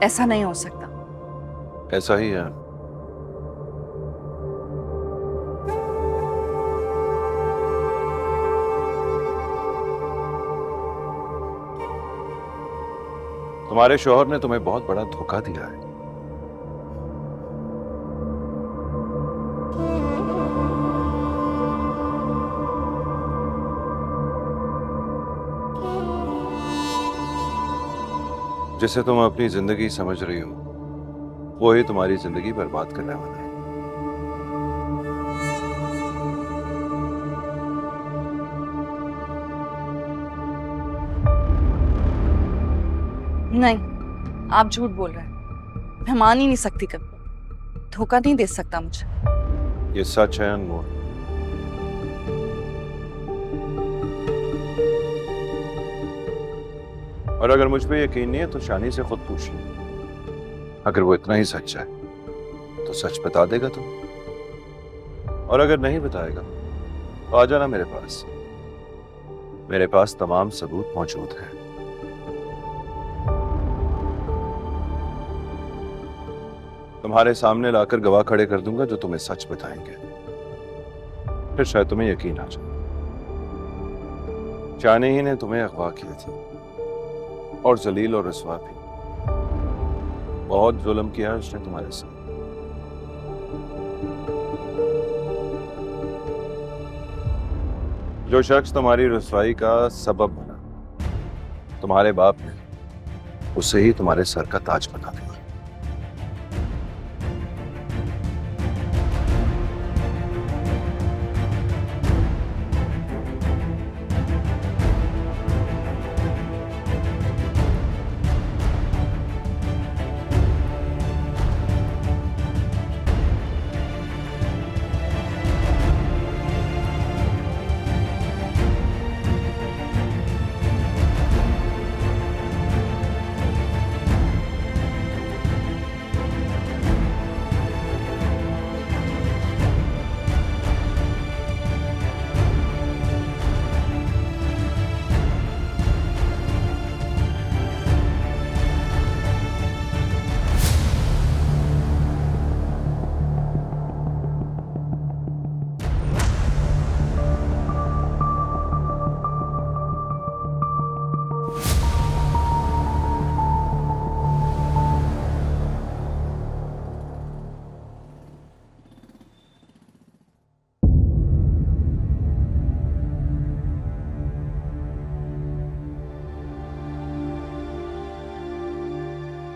ऐसा नहीं हो सकता। ऐसा ही है। तुम्हारे शौहर ने तुम्हें बहुत बड़ा धोखा दिया है। जिसे तुम अपनी जिंदगी समझ रही हो, वो ही तुम्हारी जिंदगी बर्बाद करने वाला है। नहीं, आप झूठ बोल रहे हैं। मैं मान ही नहीं सकती कभी। धोखा नहीं दे सकता मुझे। ये सच है अनमोल। और अगर मुझ पे यकीन नहीं है तो शानी से खुद पूछ लो। अगर वो इतना ही सच है तो सच बता देगा तुम, और अगर नहीं बताएगा तो आ जाना मेरे पास। मेरे पास तमाम सबूत मौजूद हैं। तुम्हारे सामने लाकर गवाह खड़े कर दूंगा जो तुम्हें सच बताएंगे। फिर शायद तुम्हें यकीन आ जाए। शानी ही ने तुम्हें अगवा किया था, और जलील और रसवा भी। बहुत जुल्म किया है उसने तुम्हारे साथ। जो शख्स तुम्हारी रसवाई का सबब बना, तुम्हारे बाप ने उसे ही तुम्हारे सर का ताज बना दिया।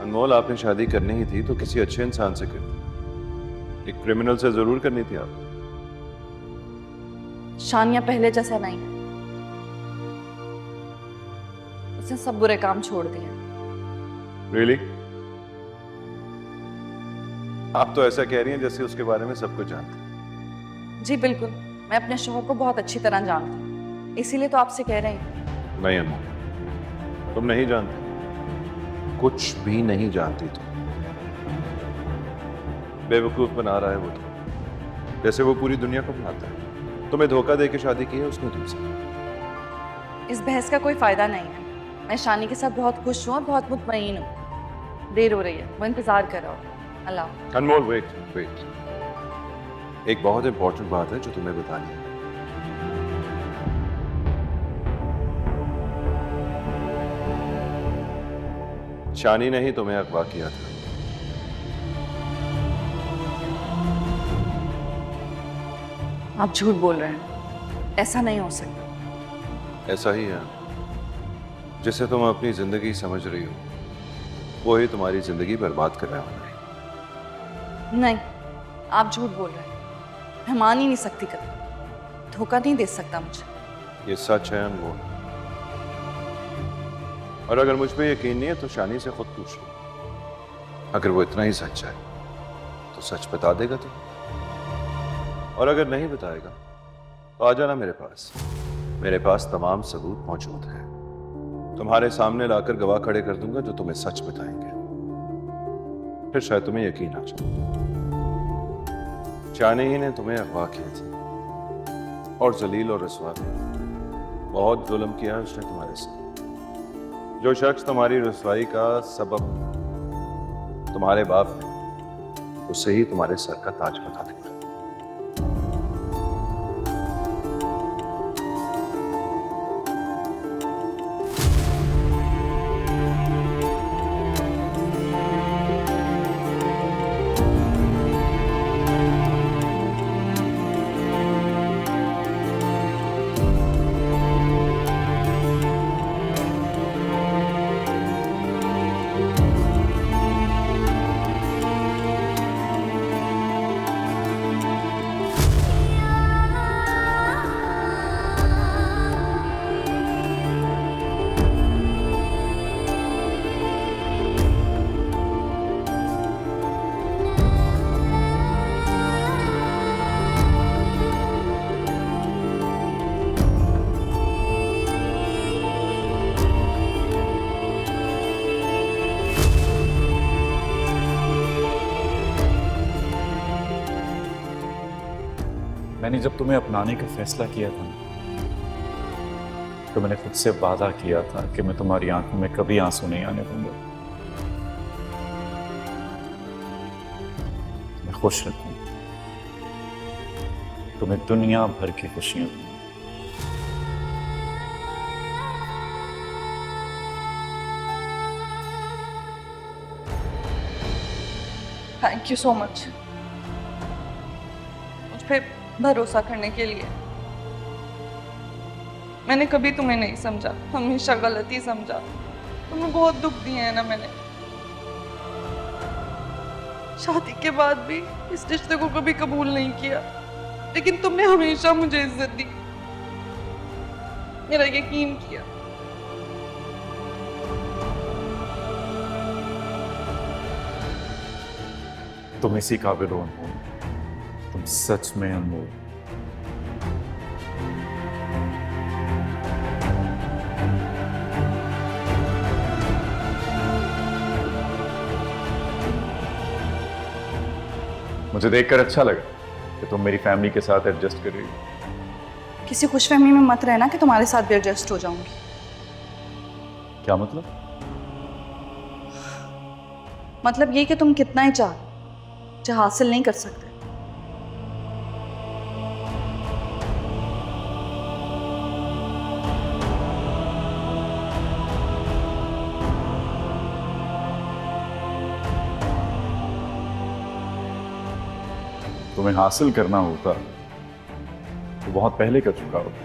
अनमोल, आपने शादी करनी ही थी तो किसी अच्छे इंसान से करनी। एक क्रिमिनल से जरूर करनी थी आप। शानिया पहले जैसा नहीं है। उसने सब बुरे काम छोड़ दिए। रियली? आप तो ऐसा कह रही हैं जैसे उसके बारे में सब कुछ जानते हैं। जी बिल्कुल, मैं अपने शौहर को बहुत अच्छी तरह जानती हूँ, इसीलिए तो आपसे कह रही हूँ। नहीं अनमोल, तुम नहीं जानती, कुछ भी नहीं जानती तुम। बेवकूफ बना रहा है वो तो, जैसे वो पूरी दुनिया को बनाता है। तुम्हें धोखा दे के शादी की है उसने तुमसे। इस बहस का कोई फायदा नहीं है। मैं शानी के साथ बहुत खुश हूँ और बहुत मुतमईन हूँ। देर हो रही है, वो इंतजार कर रहा हो। अल्लाह। अनमोल, वेट वेट, एक बहुत इंपॉर्टेंट बात है जो तुम्हें बतानी है। शानी ने ही तुम्हें अगवा किया था। आप झूठ बोल रहे हैं। ऐसा नहीं हो सकता। ऐसा ही है। जिसे तुम अपनी जिंदगी समझ रही हो, वो ही तुम्हारी जिंदगी बर्बाद करने वाला है। नहीं, आप झूठ बोल रहे हैं। मैं मान ही नहीं सकती कभी। धोखा नहीं दे सकता मुझे। ये सच है अनमोल। और अगर मुझ पे यकीन नहीं है तो शानी से खुद पूछ लो। अगर वो इतना ही सच है तो सच बता देगा तुम, और अगर नहीं बताएगा तो आ जाना मेरे पास। मेरे पास तमाम सबूत मौजूद हैं। तुम्हारे सामने लाकर गवाह खड़े कर दूंगा जो तुम्हें सच बताएंगे। फिर शायद तुम्हें यकीन आ जाए। शानी ही ने तुम्हें अगवा किया था, और जलील और रसवा भी। बहुत जुल्म किया है उसने तुम्हारे साथ। जो शख्स तुम्हारी रसवाई का सबब, तुम्हारे बाप ने उसे ही तुम्हारे सर का ताज बता देगा। मैंने जब तुम्हें अपनाने का फैसला किया था तो मैंने खुद से वादा किया था कि मैं तुम्हारी आंखों में कभी आंसू नहीं आने दूंगा। मैं खुश रखूं, तुम्हें दुनिया भर की खुशियां दूं। थैंक यू सो मच मुझ पे भरोसा करने के लिए। मैंने कभी तुम्हें नहीं समझा, हमेशा गलत ही समझा। तुम्हें बहुत दुख दिए हैं ना मैंने। शादी के बाद भी इस रिश्ते को कभी कबूल नहीं किया, लेकिन तुमने हमेशा मुझे इज्जत दी, मेरा यकीन किया। तुम इसी काबिल हो अनमोल, तुम सच में अनमोल। मुझे देखकर अच्छा लगा कि तुम मेरी फैमिली के साथ एडजस्ट कर रही हो। किसी खुशफहमी में मत रहना कि तुम्हारे साथ भी एडजस्ट हो जाऊंगी। क्या मतलब? मतलब ये कि तुम कितना ही चाहो जो हासिल नहीं कर सकते। तुम्हें हासिल करना होता तो बहुत पहले कर चुका होता।